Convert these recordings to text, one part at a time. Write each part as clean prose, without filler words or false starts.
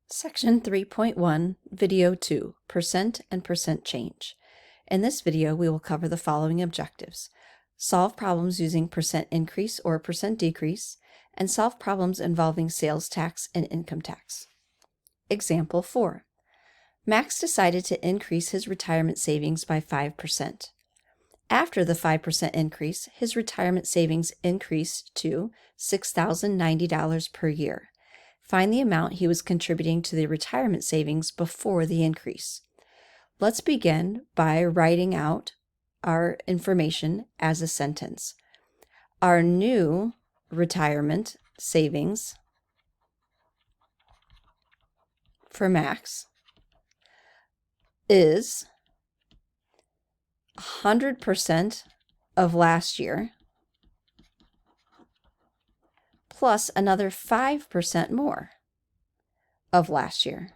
Section 3.1, Video 2, Percent and Percent Change. In this video, we will cover the following objectives: solve problems using percent increase or percent decrease, and solve problems involving sales tax and income tax. Example 4. Max decided to increase his retirement savings by 5%. After the 5% increase, his retirement savings increased to $6,090 per year. Find the amount he was contributing to the retirement savings before the increase. Let's begin by writing out our information as a sentence. Our new retirement savings for Max is 100% of last year plus another 5% more of last year.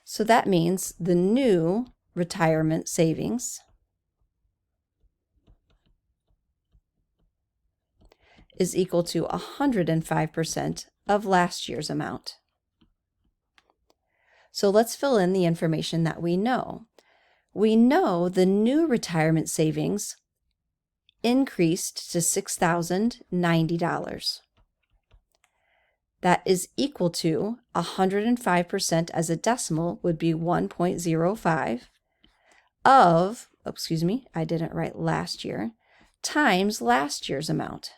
So that means the new retirement savings is equal to 105% of last year's amount. So let's fill in the information that we know. We know the new retirement savings increased to $6,090. That is equal to 105% as a decimal would be 1.05 of, I didn't write last year, times last year's amount.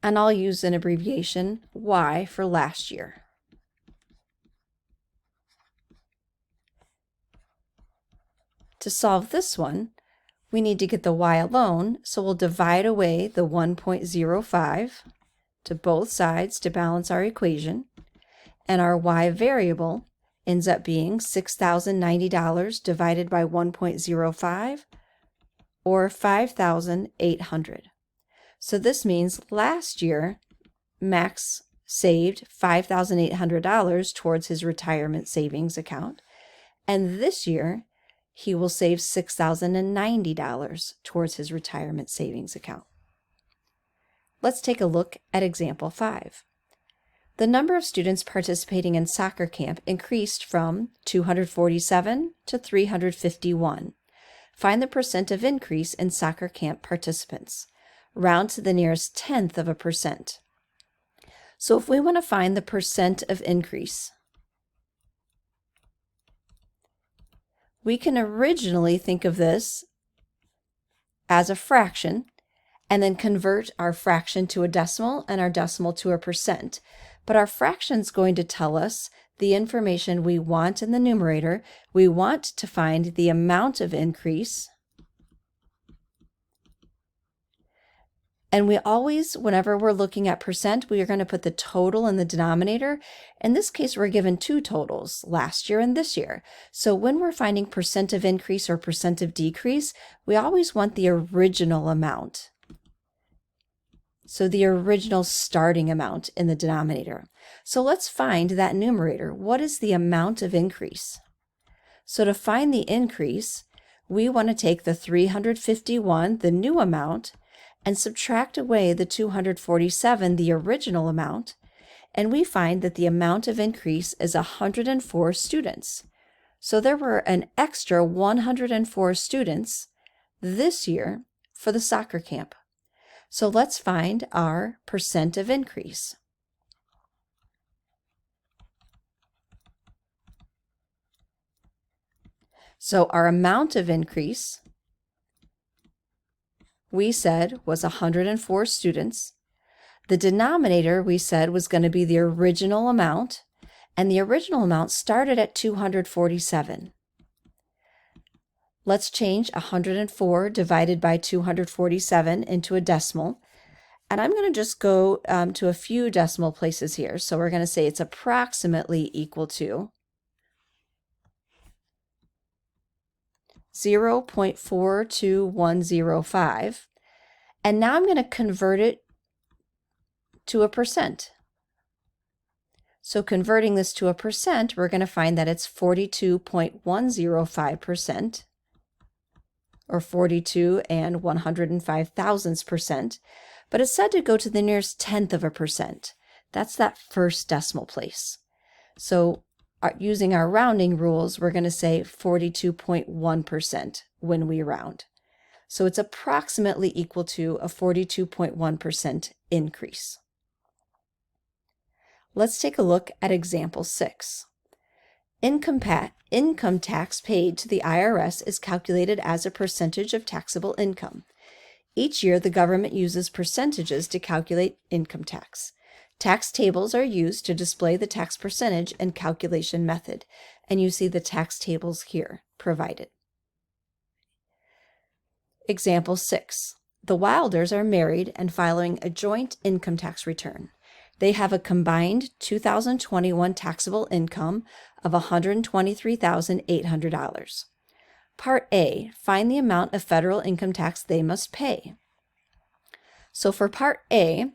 And I'll use an abbreviation Y for last year. To solve this one, we need to get the y alone, so we'll divide away the 1.05 to both sides to balance our equation, and our y variable ends up being $6,090 divided by 1.05, or 5,800. So this means last year, Max saved $5,800 towards his retirement savings account, and this year, he will save $6,090 towards his retirement savings account. Let's take a look at example 5. The number of students participating in soccer camp increased from 247 to 351. Find the percent of increase in soccer camp participants. Round to the nearest tenth of a percent. So if we want to find the percent of increase, we can originally think of this as a fraction and then convert our fraction to a decimal and our decimal to a percent. But our fraction is going to tell us the information we want in the numerator. We want to find the amount of increase. And we always, whenever we're looking at percent, we are going to put the total in the denominator. In this case, we're given two totals, last year and this year. So when we're finding percent of increase or percent of decrease, we always want the original amount. So the original starting amount in the denominator. So let's find that numerator. What is the amount of increase? So to find the increase, we want to take the 351, the new amount, and subtract away the 247, the original amount, and we find that the amount of increase is 104 students. So there were an extra 104 students this year for the soccer camp. So let's find our percent of increase. So our amount of increase, we said, was 104 students. The denominator, we said, was going to be the original amount, and the original amount started at 247. Let's change 104 divided by 247 into a decimal, and I'm going to just go to a few decimal places here. So we're going to say it's approximately equal to 0.42105, and now I'm going to convert it to a percent. So converting this to a percent, we're going to find that it's 42.105%, or 42 and 105 thousandths percent. but it's said to go to the nearest 0.1%. That's that first decimal place. So using our rounding rules, we're going to say 42.1% when we round. So it's approximately equal to a 42.1% increase. Let's take a look at example 6. Income tax paid to the IRS is calculated as a percentage of taxable income. Each year, the government uses percentages to calculate income tax. Tax tables are used to display the tax percentage and calculation method, and you see the tax tables here provided. Example 6. The Wilders are married and filing a joint income tax return. They have a combined 2021 taxable income of $123,800. Part A, find the amount of federal income tax they must pay. So for Part A,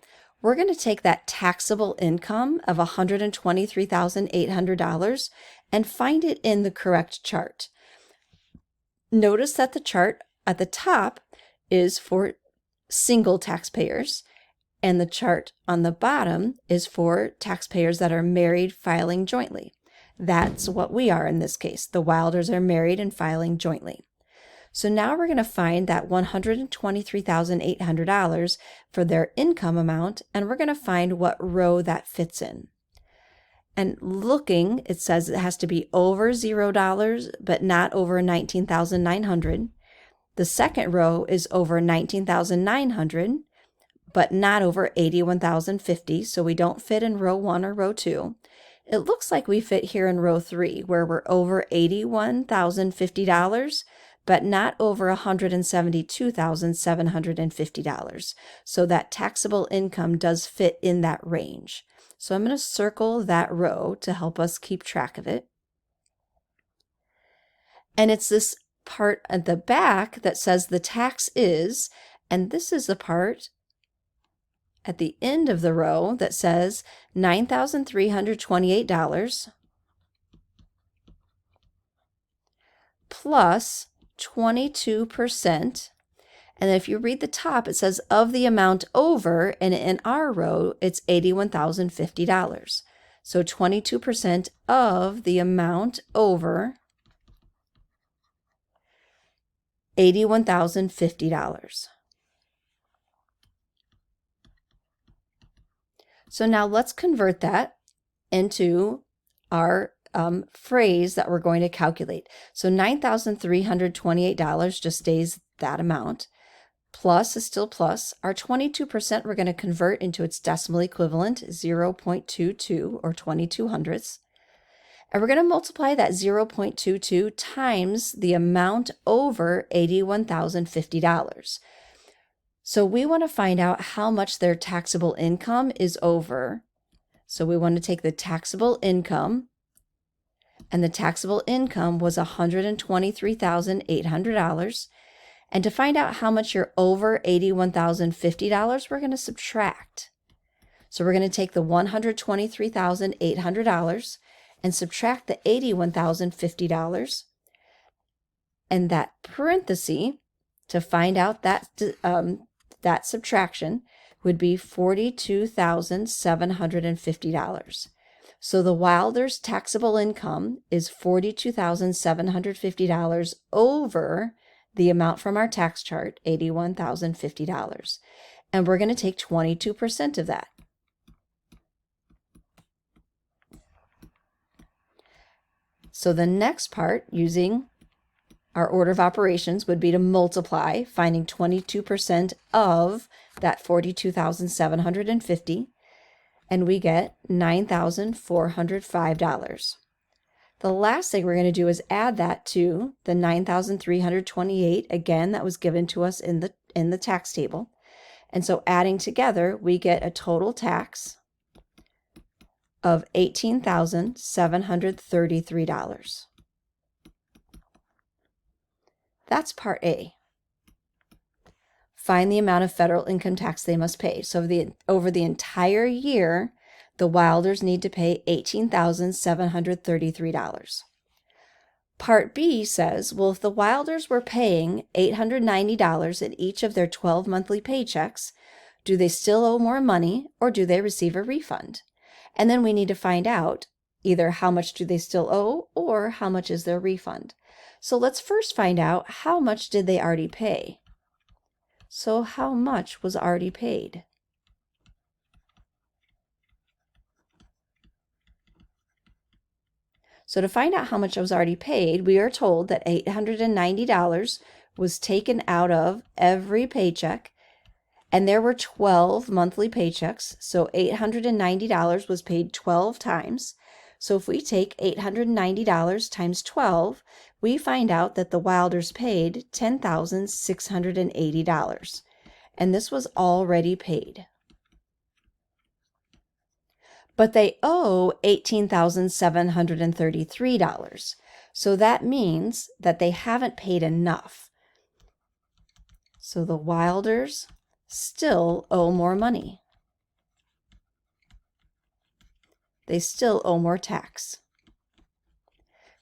we're going to take that taxable income of $123,800 and find it in the correct chart. Notice that the chart at the top is for single taxpayers, and the chart on the bottom is for taxpayers that are married filing jointly. That's what we are in this case. The Wilders are married and filing jointly. So now we're going to find that $123,800 for their income amount, and we're going to find what row that fits in. And looking, it says it has to be over $0, but not over $19,900. The second row is over $19,900, but not over $81,050, so we don't fit in row 1 or row 2. It looks like we fit here in row 3, where we're over $81,050, but not over $172,750. So that taxable income does fit in that range. So I'm going to circle that row to help us keep track of it. And it's this part at the back that says the tax is, and this is the part at the end of the row that says $9,328 plus 22%. And if you read the top, it says of the amount over, and in our row, it's $81,050. So 22% of the amount over $81,050. So now let's convert that into our phrase that we're going to calculate. So $9,328 just stays that amount. Plus is still plus. Our 22% we're going to convert into its decimal equivalent, 0.22 or 22 hundredths. And we're going to multiply that 0.22 times the amount over $81,050. So we want to find out how much their taxable income is over. So we want to take the taxable income, and the taxable income was $123,800. And to find out how much you're over $81,050, we're going to subtract. So we're going to take the $123,800 and subtract the $81,050, and that parenthesis to find out that that subtraction would be $42,750. So the Wilders' taxable income is $42,750 over the amount from our tax chart, $81,050. And we're going to take 22% of that. So the next part, using our order of operations, would be to multiply, finding 22% of that $42,750, and we get $9,405. The last thing we're going to do is add that to the $9,328, again, that was given to us in the tax table. And so adding together, we get a total tax of $18,733. That's part A. Find the amount of federal income tax they must pay. So over the entire year, the Wilders need to pay $18,733. Part B says, well, if the Wilders were paying $890 in each of their 12 monthly paychecks, Do they still owe more money or do they receive a refund? And then we need to find out either how much do they still owe or how much is their refund. So let's first find out how much did they already pay. So how much was already paid? So to find out how much was already paid, we are told that $890 was taken out of every paycheck, and there were 12 monthly paychecks, so $890 was paid 12 times. So if we take $890 times 12, we find out that the Wilders paid $10,680, and this was already paid. But they owe $18,733. So that means that they haven't paid enough. So the Wilders still owe more money. They still owe more tax.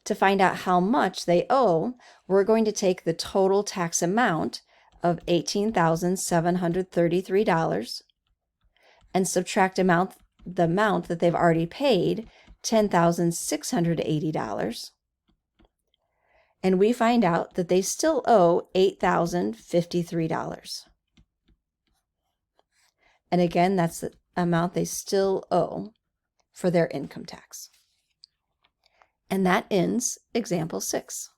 To find out how much they owe, we're going to take the total tax amount of $18,733 and subtract the amount that they've already paid, $10,680, and we find out that they still owe $8,053. And again, that's the amount they still owe for their income tax. And that ends example 6.